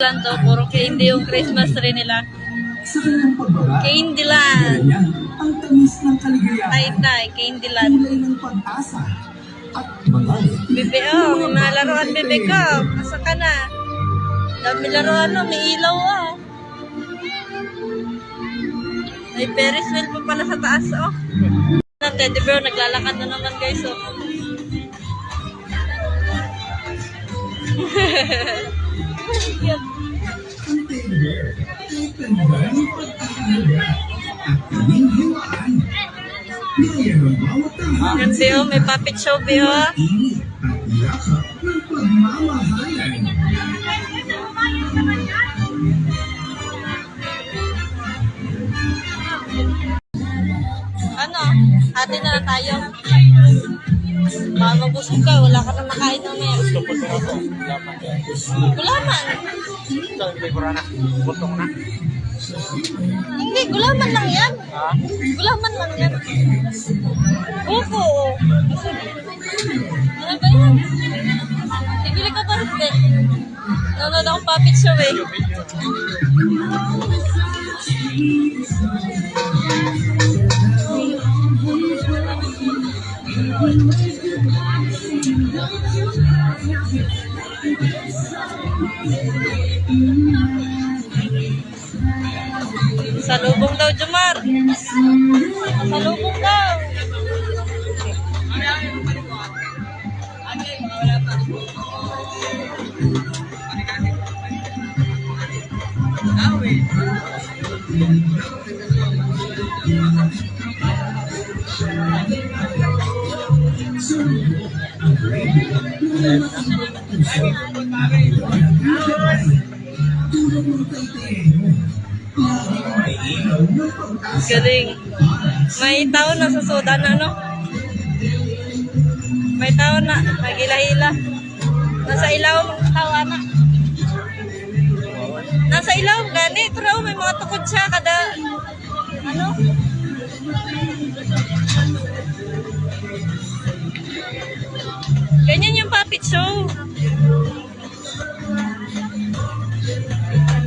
Land to, puro candy yung Christmas tree nila. Sa kanyang pagbaba, Candyland. ganyan ang tamis ng kaligayahan, Tay-tay, Candyland. kulay ng pag-asa, at marami. Bebe, oh, may mga laruan, bebe ko. Asa ka na? Dami laruan, no? May ilaw, oh. May Ferris wheel pa pala sa taas, oh. Ang teddy bear, naglalakad na naman, guys, oh. Cute. Ang tender, tanda ng pag-aalaga at kalinhiwaan. Gaya ng bawat tahanan, Yan siyo, may puppet show, be, oh. init at yakap ng pagmamahalan. Ano? Hati na lang tayo. Baka mabusog ka, wala ka na makain na may. Gulaman. Hindi, gulaman lang yan. Gulaman lang yan. Buko. Ano ba yan? Bibili ka ba rin? Nanonood akong puppet show eh. Salubong daw, Jumar. Salubong daw. Galing. May tao na sa soda na, no? May tao na. Nagila-hila. Nasa ilaw, mga tawa na. Nasa ilaw, gani. Pero may mga tukod siya kada, ano? Ganyan yung puppet show.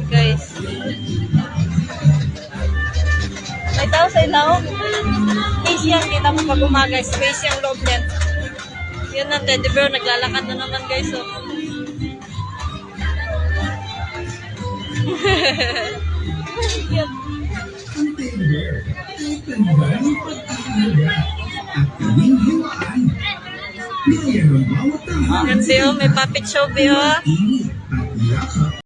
Guys. May tao sa ilaw. Space yan. Kita mo pag umaga. Space yung loob yan. Yan ang teddy bear. Naglalakad na naman, guys. Oh. Cute. Ang tender, tanda ng pag-aalaga at kalinhiwaan. Gaya ng bawat tahanan, Yan siyo. May puppet show, Bio. init at yakap